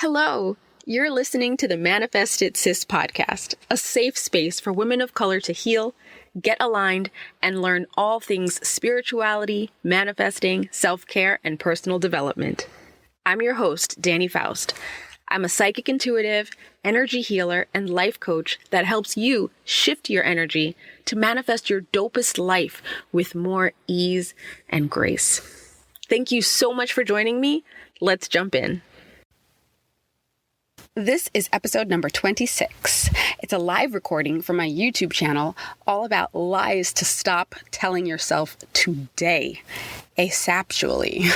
Hello, you're listening to the Manifest It Sis podcast, a safe space for women of color to heal, get aligned, and learn all things spirituality, manifesting, self-care, and personal development. I'm your host, Dani Faust. I'm a psychic intuitive, energy healer, and life coach that helps you shift your energy to manifest your dopest life with more ease and grace. Thank you so much for joining me. Let's jump in. This is episode number 26. It's a live recording from my YouTube channel all about lies to stop telling yourself today, asaptually.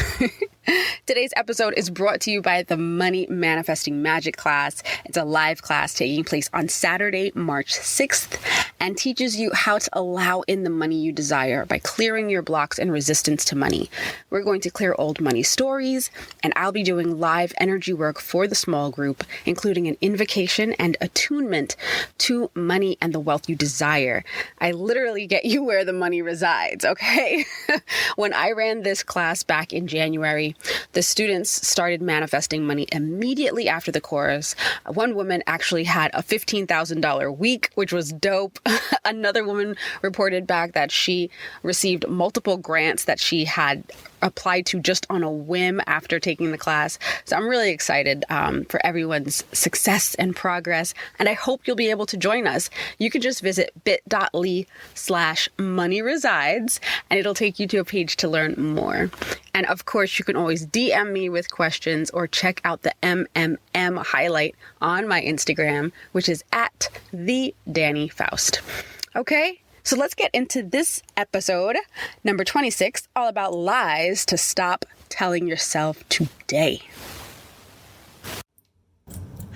Today's episode is brought to you by the Money Manifesting Magic class. It's a live class taking place on Saturday, March 6th, and teaches you how to allow in the money you desire by clearing your blocks and resistance to money. We're going to clear old money stories, and I'll be doing live energy work for the small group, including an invocation and attunement to money and the wealth you desire. I literally get you where the money resides, okay? When I ran this class back in January, the students started manifesting money immediately after the course. One woman actually had a $15,000 week, which was dope. Another woman reported back that she received multiple grants that she had applied to just on a whim after taking the class. So I'm really excited for everyone's success and progress, and I hope you'll be able to join us. You can just visit bit.ly/moneyresides, and it'll take you to a page to learn more. And of course, you can always DM me with questions or check out the MMM highlight on my Instagram, which is at the Dani Faust. Okay? So let's get into this episode, number 26, all about lies to stop telling yourself today.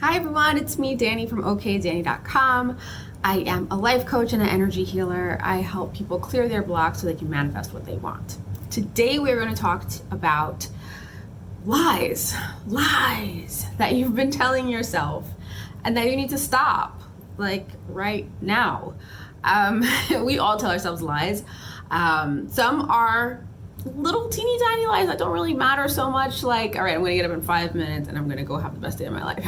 Hi everyone, it's me, Dani from OKDani.com. I am a life coach and an energy healer. I help people clear their blocks so they can manifest what they want. Today we're going to talk about lies that you've been telling yourself and that you need to stop, like right now. We all tell ourselves lies. Some are little teeny tiny lies that don't really matter so much, like, all right, I'm going to get up in 5 minutes and I'm going to go have the best day of my life.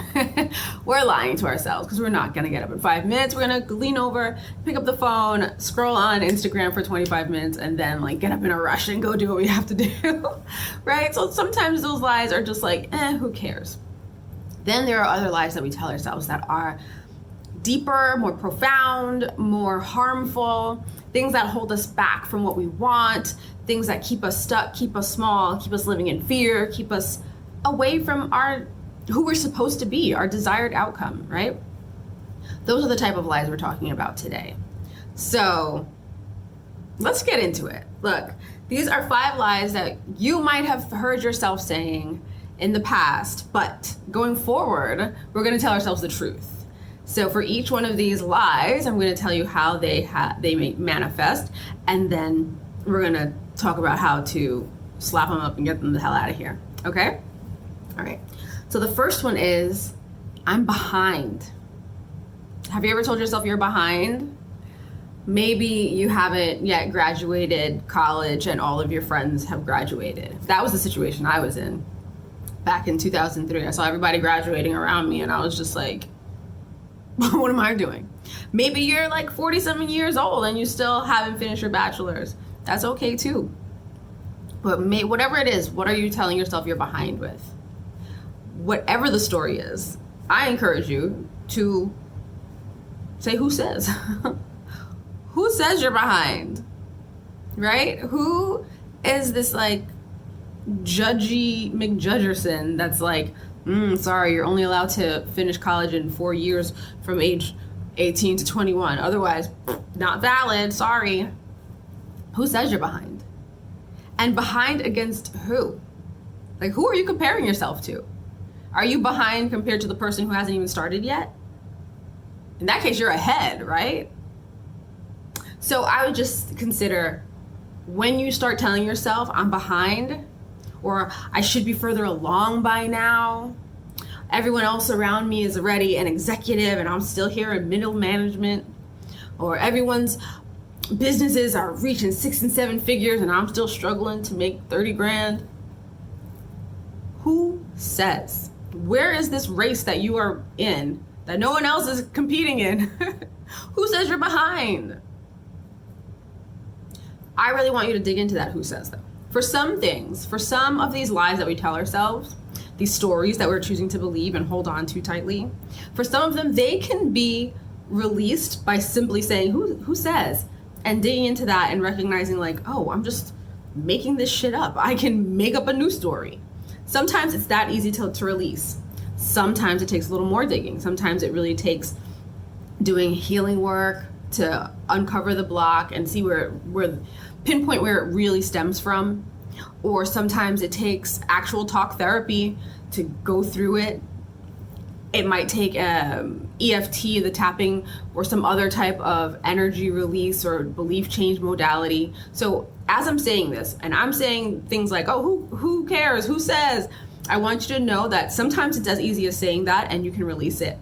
We're lying to ourselves because we're not going to get up in 5 minutes. We're going to lean over, pick up the phone, scroll on Instagram for 25 minutes, and then like get up in a rush and go do what we have to do, right? So sometimes those lies are just like, who cares? Then there are other lies that we tell ourselves that are deeper, more profound, more harmful, things that hold us back from what we want, things that keep us stuck, keep us small, keep us living in fear, keep us away from who we're supposed to be, our desired outcome, right? Those are the type of lies we're talking about today. So let's get into it. Look, these are 5 lies that you might have heard yourself saying in the past, but going forward, we're going to tell ourselves the truth. So for each one of these lies, I'm going to tell you how they may manifest, and then we're going to talk about how to slap them up and get them the hell out of here. Okay? All right. So the first one is, I'm behind. Have you ever told yourself you're behind? Maybe you haven't yet graduated college and all of your friends have graduated. That was the situation I was in back in 2003. I saw everybody graduating around me and I was just like, what am I doing? Maybe you're like 47 years old and you still haven't finished your bachelor's. That's okay too. But whatever it is, what are you telling yourself you're behind with? Whatever the story is, I encourage you to say, who says? Who says you're behind? Right? Who is this like judgy McJudgerson that's like, sorry, you're only allowed to finish college in 4 years from age 18 to 21. Otherwise, not valid, sorry. Who says you're behind? And behind against who? Like, who are you comparing yourself to? Are you behind compared to the person who hasn't even started yet? In that case, you're ahead, right? So I would just consider, when you start telling yourself, I'm behind, or I should be further along by now, everyone else around me is already an executive and I'm still here in middle management, or everyone's businesses are reaching 6 and 7 figures and I'm still struggling to make 30 grand. Who says? Where is this race that you are in that no one else is competing in? Who says you're behind? I really want you to dig into that who says though. For some things, for some of these lies that we tell ourselves, these stories that we're choosing to believe and hold on to tightly, for some of them, they can be released by simply saying, who says? And digging into that and recognizing like, oh, I'm just making this shit up. I can make up a new story. Sometimes it's that easy to release. Sometimes it takes a little more digging. Sometimes it really takes doing healing work to uncover the block and see where pinpoint where it really stems from. Or sometimes it takes actual talk therapy to go through it. It might take EFT, the tapping, or some other type of energy release or belief change modality. So as I'm saying this, and I'm saying things like, oh, who cares? Who says? I want you to know that sometimes it's as easy as saying that and you can release it.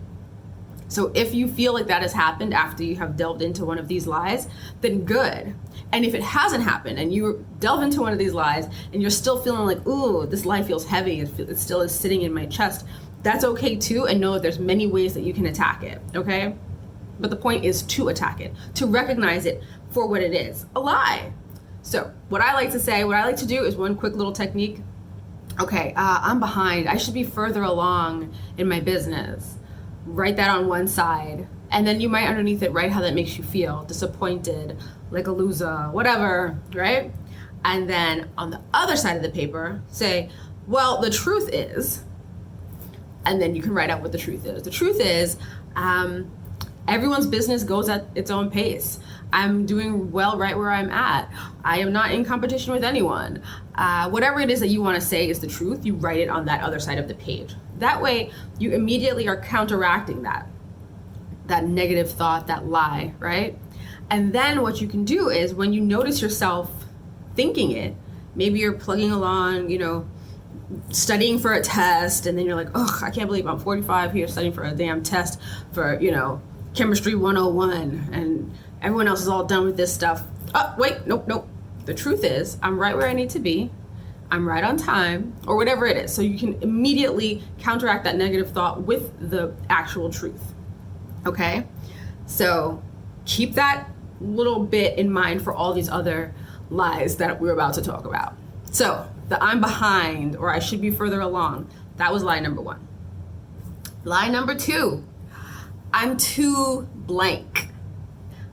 So if you feel like that has happened after you have delved into one of these lies, then good. And if it hasn't happened and you delve into one of these lies and you're still feeling like, ooh, this lie feels heavy, it still is sitting in my chest, that's okay too, and know that there's many ways that you can attack it, okay? But the point is to attack it, to recognize it for what it is, a lie. So what I like to say, what I like to do is one quick little technique. Okay, I'm behind. I should be further along in my business. Write that on one side. And then you might underneath it write how that makes you feel, disappointed, like a loser, whatever, right? And then on the other side of the paper, say, well, the truth is, and then you can write out what the truth is. The truth is, everyone's business goes at its own pace. I'm doing well right where I'm at. I am not in competition with anyone. Whatever it is that you want to say is the truth, you write it on that other side of the page. That way, you immediately are counteracting that negative thought, that lie, right? And then what you can do is when you notice yourself thinking it, maybe you're plugging along, studying for a test, and then you're like, oh, I can't believe I'm 45 here studying for a damn test for, chemistry 101, and everyone else is all done with this stuff. Oh, wait, nope. The truth is, I'm right where I need to be. I'm right on time, or whatever it is. So you can immediately counteract that negative thought with the actual truth, okay? So keep that little bit in mind for all these other lies that we're about to talk about. So the I'm behind, or I should be further along, that was lie number 1. Lie number 2, I'm too blank.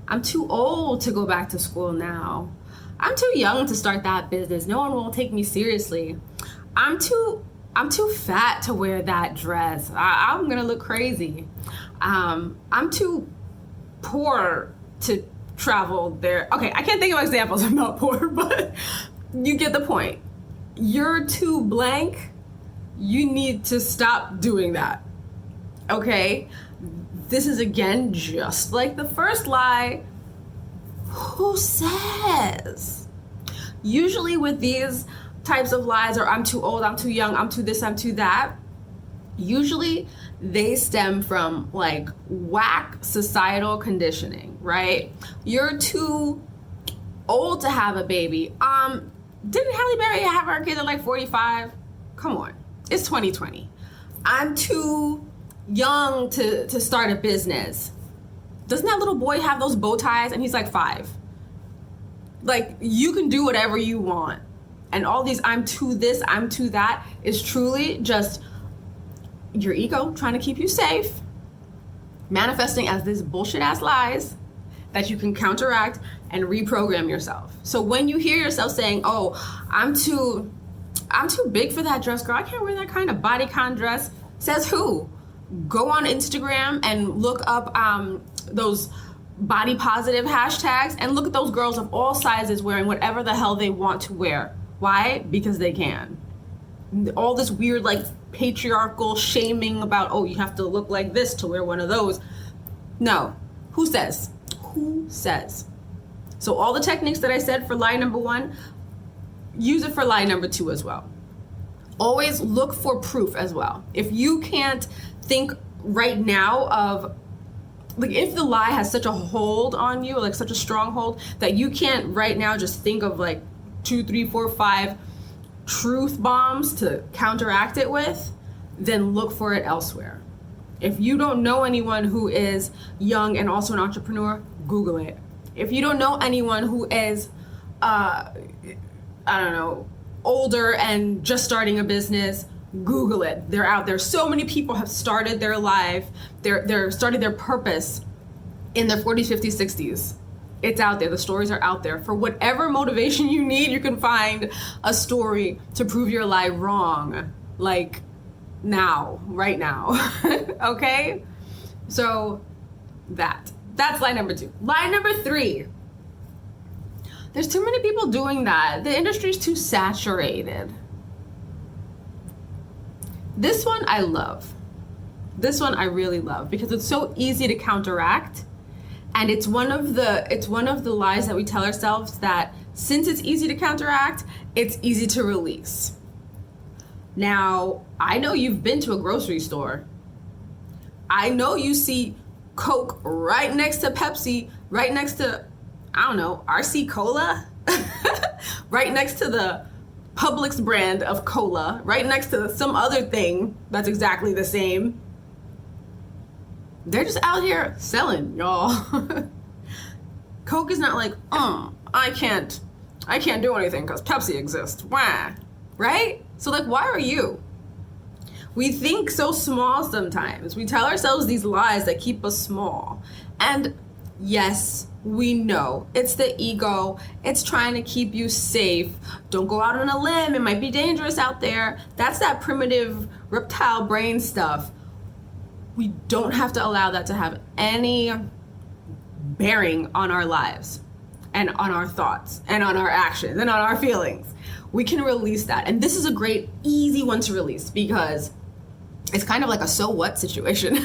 I'm too old to go back to school now. I'm too young to start that business. No one will take me seriously. I'm too fat to wear that dress. I'm gonna look crazy. I'm too poor to travel there. Okay, I can't think of examples. I'm not poor, but you get the point. You're too blank. You need to stop doing that. Okay? This is again just like the first lie. Who says? Usually with these types of lies, or I'm too old, I'm too young, I'm too this, I'm too that, usually they stem from like whack societal conditioning, right? You're too old to have a baby. Didn't Halle Berry have her kid at like 45? Come on, it's 2020. I'm too young to start a business. Doesn't that little boy have those bow ties and he's like 5? Like, you can do whatever you want. And all these I'm too this, I'm too that is truly just your ego trying to keep you safe, manifesting as these bullshit ass lies that you can counteract and reprogram yourself. So when you hear yourself saying, oh, I'm too big for that dress, girl, I can't wear that kind of bodycon dress, says who? Go on Instagram and look up those body positive hashtags and look at those girls of all sizes wearing whatever the hell they want to wear. Why? Because they can. All this weird like patriarchal shaming about, oh, you have to look like this to wear one of those. No. Who says? Who says? So all the techniques that I said for lie number 1, use it for lie number 2 as well. Always look for proof as well. If you can't think right now of, like, if the lie has such a hold on you, like such a strong hold, that you can't right now just think of like 2, 3, 4, 5 truth bombs to counteract it with, then look for it elsewhere. If you don't know anyone who is young and also an entrepreneur, Google it. If you don't know anyone who is, older and just starting a business, Google it. They're out there. So many people have started their life, they're started their purpose in their 40s, 50s, 60s. It's out there. The stories are out there. For whatever motivation you need, you can find a story to prove your lie wrong. Like now, right now. Okay? So that's lie number 2. Lie number 3. There's too many people doing that. The industry's too saturated. This one I love. This one I really love because it's so easy to counteract. And it's one of the lies that we tell ourselves, that since it's easy to counteract, it's easy to release. Now, I know you've been to a grocery store. I know you see Coke right next to Pepsi, right next to, RC Cola, right next to the Publix brand of cola, right next to some other thing that's exactly the same. They're just out here selling, y'all. Coke is not like, I can't do anything because Pepsi exists. Why? Right? So like, why are you? We think so small sometimes. We tell ourselves these lies that keep us small. And yes, we know it's the ego. It's trying to keep you safe. Don't go out on a limb. It might be dangerous out there. That's that primitive reptile brain stuff. We don't have to allow that to have any bearing on our lives and on our thoughts and on our actions and on our feelings. We can release that. And this is a great, easy one to release because it's kind of like a so what situation.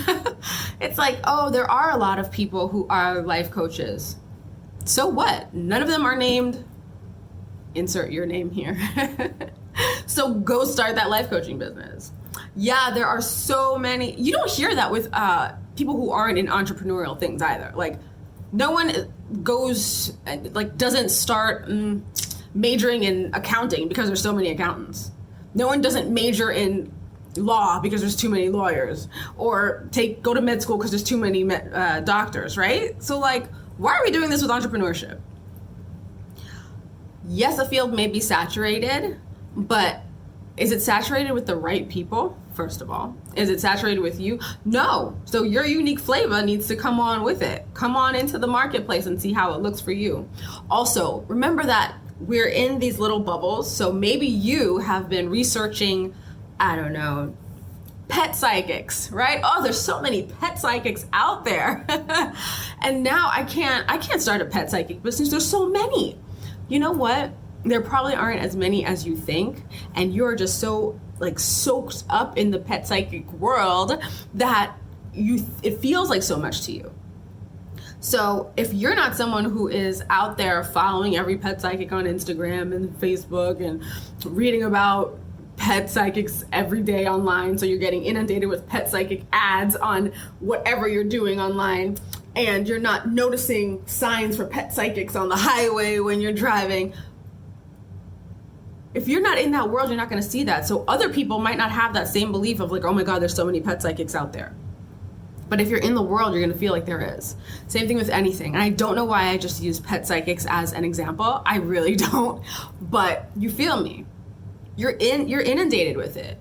It's like, oh, there are a lot of people who are life coaches. So what? None of them are named. Insert your name here. So go start that life coaching business. Yeah, there are so many. You don't hear that with people who aren't in entrepreneurial things either. Like, no one goes, like, doesn't start majoring in accounting because there's so many accountants. No one doesn't major in law because there's too many lawyers, or go to med school because there's too many doctors, right? So, like, why are we doing this with entrepreneurship? Yes, a field may be saturated, but is it saturated with the right people, first of all? Is it saturated with you? No. So your unique flavor needs to come on with it. Come on into the marketplace and see how it looks for you. Also, remember that we're in these little bubbles. So maybe you have been researching, pet psychics, right? Oh, there's so many pet psychics out there. And now I can't start a pet psychic business. There's so many. You know what? There probably aren't as many as you think, and you're just so soaked up in the pet psychic world that it feels like so much to you. So if you're not someone who is out there following every pet psychic on Instagram and Facebook and reading about pet psychics every day online, so you're getting inundated with pet psychic ads on whatever you're doing online, and you're not noticing signs for pet psychics on the highway when you're driving, if you're not in that world, you're not going to see that. So other people might not have that same belief of like, oh my God, there's so many pet psychics out there. But if you're in the world, you're going to feel like there is. Same thing with anything. And I don't know why I just use pet psychics as an example. I really don't. But you feel me. You're inundated with it.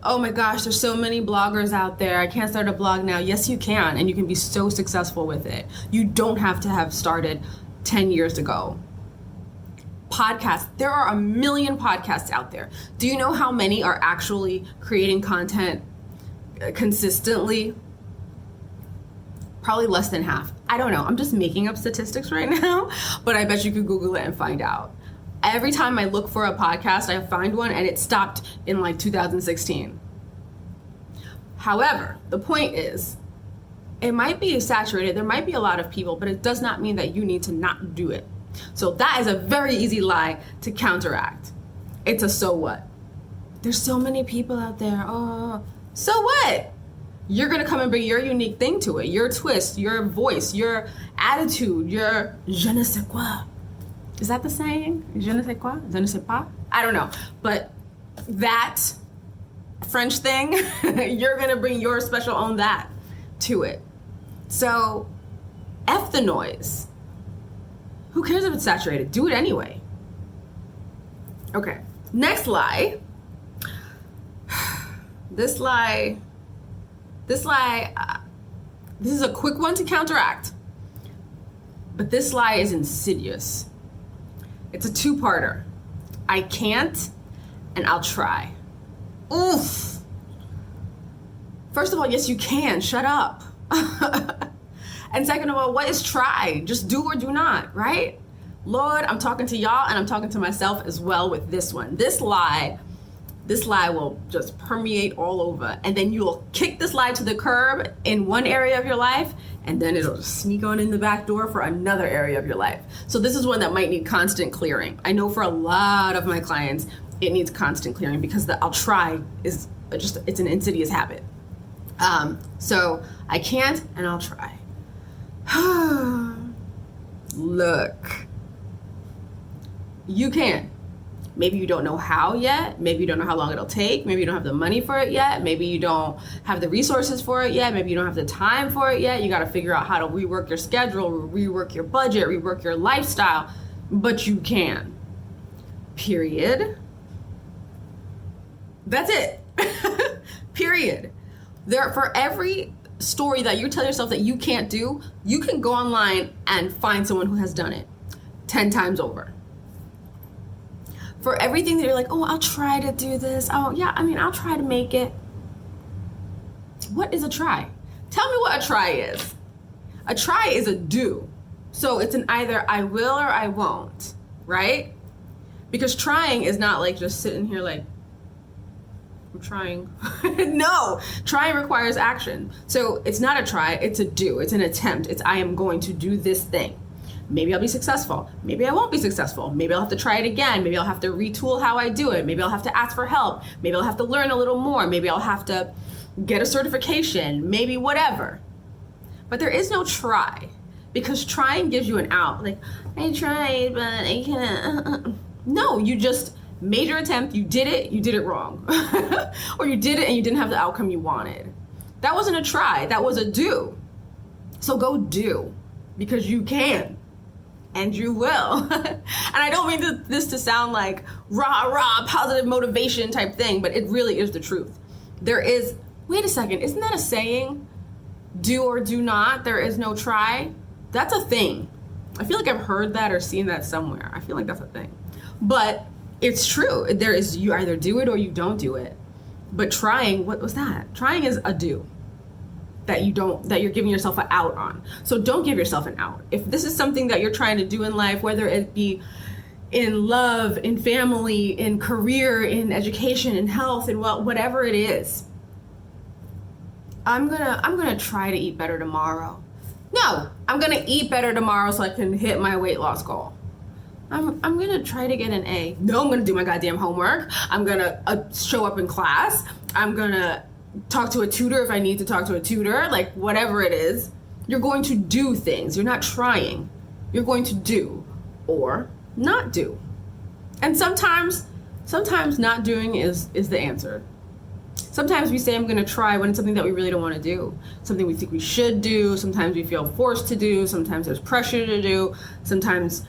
Oh my gosh, there's so many bloggers out there. I can't start a blog now. Yes, you can. And you can be so successful with it. You don't have to have started 10 years ago. Podcasts. There are a million podcasts out there. Do you know how many are actually creating content consistently? Probably less than half. I don't know. I'm just making up statistics right now, but I bet you could Google it and find out. Every time I look for a podcast, I find one, and it stopped in like 2016. However, the point is, it might be saturated. There might be a lot of people, but it does not mean that you need to not do it. So that is a very easy lie to counteract. It's a so what. There's so many people out there. Oh, so what? You're going to come and bring your unique thing to it, your twist, your voice, your attitude, your je ne sais quoi. Is that the saying? Je ne sais quoi? Je ne sais pas? I don't know. But that French thing, you're gonna bring your special own that to it. So F the noise. Who cares if it's saturated? Do it anyway. Okay, next lie. This is a quick one to counteract, but this lie is insidious. It's a two-parter. I can't, and I'll try. Oof. First of all, yes, you can. Shut up. And second of all, what is try? Just do or do not, right? Lord, I'm talking to y'all and I'm talking to myself as well with this one. This lie will just permeate all over, and then you'll kick this lie to the curb in one area of your life, and then it'll sneak on in the back door for another area of your life. So this is one that might need constant clearing. I know for a lot of my clients, it needs constant clearing because the I'll try is just, it's an insidious habit. So I can't, and I'll try. Look, you can. Maybe you don't know how yet. Maybe you don't know how long it'll take. Maybe you don't have the money for it yet. Maybe you don't have the resources for it yet. Maybe you don't have the time for it yet. You got to figure out how to rework your schedule, rework your budget, rework your lifestyle, but you can. Period. That's it. Period. For every story that you tell yourself that you can't do, you can go online and find someone who has done it 10 times over. For everything that you're like, oh, I'll try to do this. Oh, yeah, I'll try to make it. What is a try? Tell me what a try is. A try is a do. So it's an either I will or I won't, right? Because trying is not like just sitting here like, I'm trying. No, trying requires action. So it's not a try, it's a do. It's an attempt. It's I am going to do this thing. Maybe I'll be successful. Maybe I won't be successful. Maybe I'll have to try it again. Maybe I'll have to retool how I do it. Maybe I'll have to ask for help. Maybe I'll have to learn a little more. Maybe I'll have to get a certification. Maybe whatever. But there is no try, because trying gives you an out. Like, I tried, but I can't. No, you just made your attempt. You did it wrong. Or you did it and you didn't have the outcome you wanted. That wasn't a try. That was a do. So go do, because you can. And you will. And I don't mean this to sound like rah, positive motivation type thing, but it really is the truth. There is, wait a second, isn't that a saying? Do or do not, there is no try. That's a thing. I feel like I've heard that or seen that somewhere. I feel like that's a thing. But it's true. There is, you either do it or you don't do it. But trying, what was that? Trying is a do. That you're giving yourself an out on. So don't give yourself an out. If this is something that you're trying to do in life, whether it be in love, in family, in career, in education, in health, and whatever it is, I'm gonna try to eat better tomorrow. No, I'm gonna eat better tomorrow so I can hit my weight loss goal. I'm gonna try to get an A. No, I'm gonna do my goddamn homework. I'm gonna show up in class. I'm gonna talk to a tutor if I need to talk to a tutor, like whatever it is. You're going to do things. You're not trying. You're going to do or not do. And sometimes not doing is the answer. Sometimes we say I'm going to try when it's something that we really don't want to do. Something we think we should do. Sometimes we feel forced to do. Sometimes there's pressure to do. Sometimes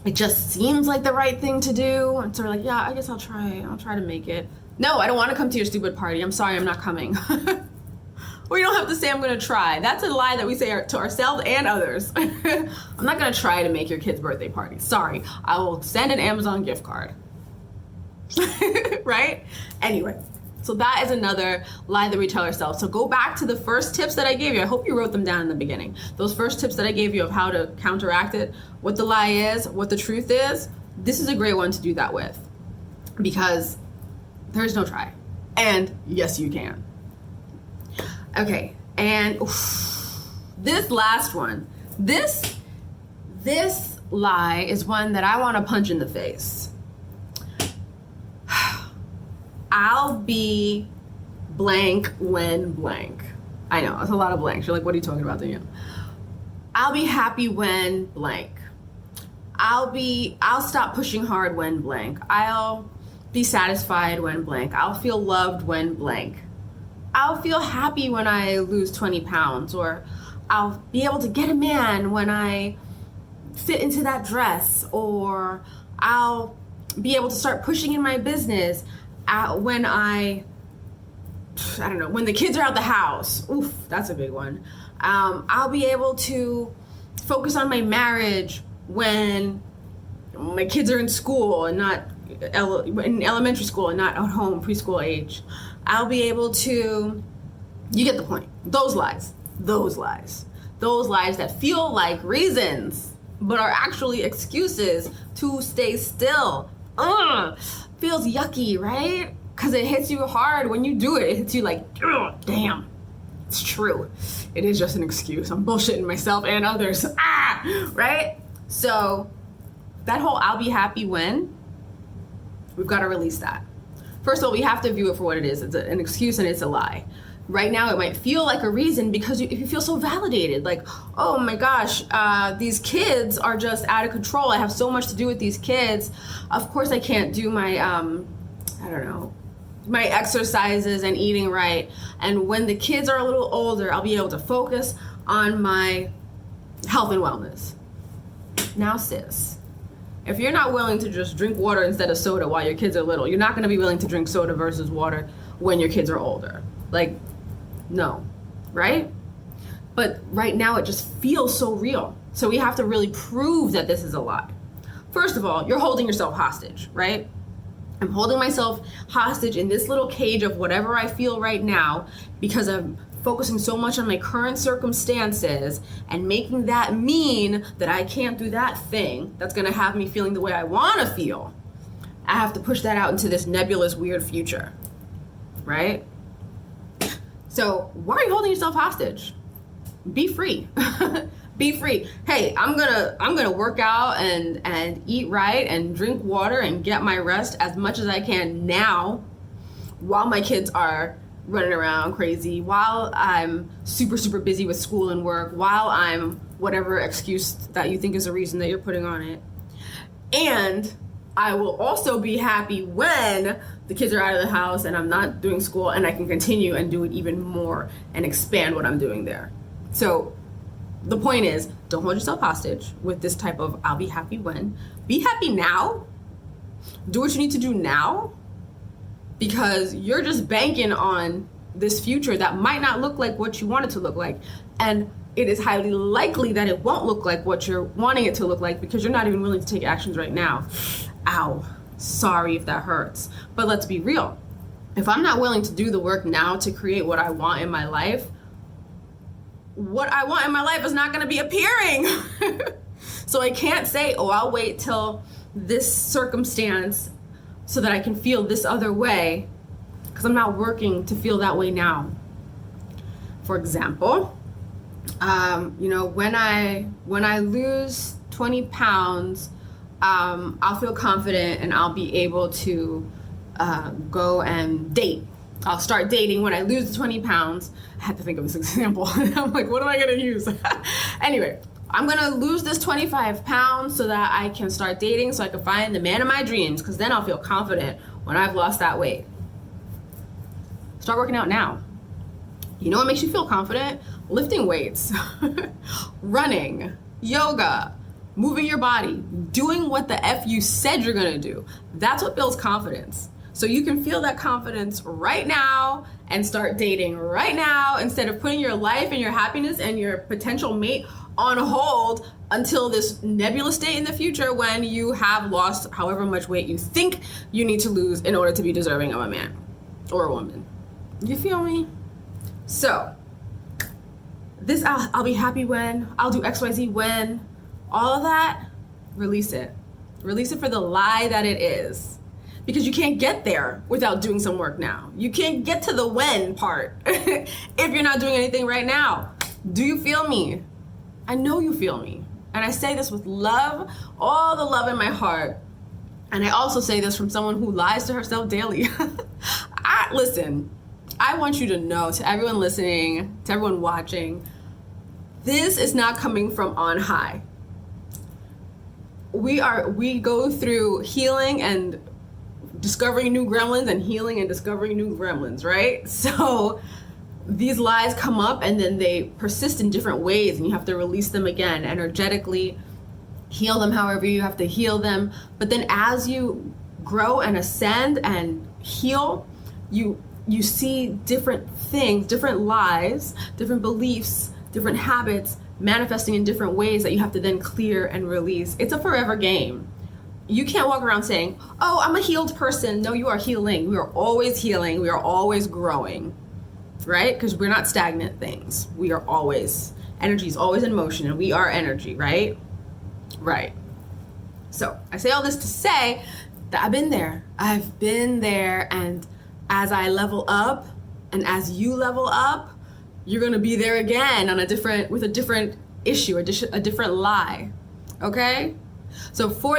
it just seems like the right thing to do. And so we're like, yeah, I guess I'll try to make it. No, I don't want to come to your stupid party. I'm sorry, I'm not coming. Or you don't have to say I'm going to try. That's a lie that we say to ourselves and others. I'm not going to try to make your kid's birthday party. Sorry, I will send an Amazon gift card. Right? Anyway, so that is another lie that we tell ourselves. So go back to the first tips that I gave you. I hope you wrote them down in the beginning. Those first tips that I gave you of how to counteract it, what the lie is, what the truth is. This is a great one to do that with, because there's no try. And yes, you can. Okay, and this last one, this lie is one that I want to punch in the face. I'll be blank when blank. I know, it's a lot of blanks. You're like, what are you talking about, Danielle? I'll be happy when blank. I'll stop pushing hard when blank. I'll be satisfied when blank. I'll feel loved when blank. I'll feel happy when I lose 20 pounds, or I'll be able to get a man when I fit into that dress, or I'll be able to start pushing in my business when I don't know, when the kids are out the house. Oof, that's a big one. I'll be able to focus on my marriage when my kids are in school and not in elementary school and not at home, preschool age. I'll be able to, you get the point. Those lies that feel like reasons, but are actually excuses to stay still. Feels yucky, right? Because it hits you hard when you do it. It hits you like, damn, it's true. It is just an excuse. I'm bullshitting myself and others. Right? So that whole I'll be happy when, we've got to release that. First of all, we have to view it for what it is. It's an excuse and it's a lie. Right now, it might feel like a reason because you feel so validated. Like, oh my gosh, these kids are just out of control. I have so much to do with these kids. Of course, I can't do my, my exercises and eating right. And when the kids are a little older, I'll be able to focus on my health and wellness. Now, sis, if you're not willing to just drink water instead of soda while your kids are little, you're not going to be willing to drink soda versus water when your kids are older. Like, no, right? But right now it just feels so real. So we have to really prove that this is a lie. First of all, you're holding yourself hostage, right? I'm holding myself hostage in this little cage of whatever I feel right now because I'm focusing so much on my current circumstances and making that mean that I can't do that thing that's gonna have me feeling the way I wanna feel. I have to push that out into this nebulous, weird future, right? So why are you holding yourself hostage? Be free. Be free. Hey, I'm gonna work out and eat right and drink water and get my rest as much as I can now while my kids are running around crazy, while I'm super, super busy with school and work, while I'm whatever excuse that you think is a reason that you're putting on it. And I will also be happy when the kids are out of the house and I'm not doing school and I can continue and do it even more and expand what I'm doing there. So the point is, don't hold yourself hostage with this type of I'll be happy when. Be happy now. Do what you need to do now, because you're just banking on this future that might not look like what you want it to look like. And it is highly likely that it won't look like what you're wanting it to look like because you're not even willing to take actions right now. Ow. Sorry if that hurts. But let's be real. If I'm not willing to do the work now to create what I want in my life, what I want in my life is not going to be appearing. So I can't say, oh, I'll wait till this circumstance so that I can feel this other way, because I'm not working to feel that way now. For example, when I lose 20 pounds, I'll feel confident and I'll be able to go and date. I'll start dating when I lose the 20 pounds. I had to think of this example. I'm like, what am I going to use? Anyway, I'm going to lose this 25 pounds so that I can start dating, so I can find the man of my dreams, because then I'll feel confident when I've lost that weight. Start working out now. You know what makes you feel confident? Lifting weights, running, yoga, moving your body, doing what the F you said you're going to do. That's what builds confidence. So you can feel that confidence right now and start dating right now, instead of putting your life and your happiness and your potential mate on hold until this nebulous date in the future when you have lost however much weight you think you need to lose in order to be deserving of a man or a woman. You feel me? So this I'll be happy when, I'll do XYZ when, all of that, release it. Release it for the lie that it is. Because you can't get there without doing some work now. You can't get to the when part if you're not doing anything right now. Do you feel me? I know you feel me. And I say this with love, all the love in my heart. And I also say this from someone who lies to herself daily. Listen, I want you to know, to everyone listening, to everyone watching, this is not coming from on high. We go through healing and discovering new gremlins and healing and discovering new gremlins, right? So these lies come up and then they persist in different ways, and you have to release them again energetically, heal them however you have to heal them. But then as you grow and ascend and heal, you see different things, different lies, different beliefs, different habits manifesting in different ways that you have to then clear and release. It's a forever game. You can't walk around saying, oh, I'm a healed person. No, you are healing. We are always healing. We are always growing, right? Because we're not stagnant things. We are always, energy is always in motion, and we are energy, right? Right. So I say all this to say that I've been there. I've been there, and as I level up and as you level up, you're going to be there again on with a different issue, a different lie. Okay? So for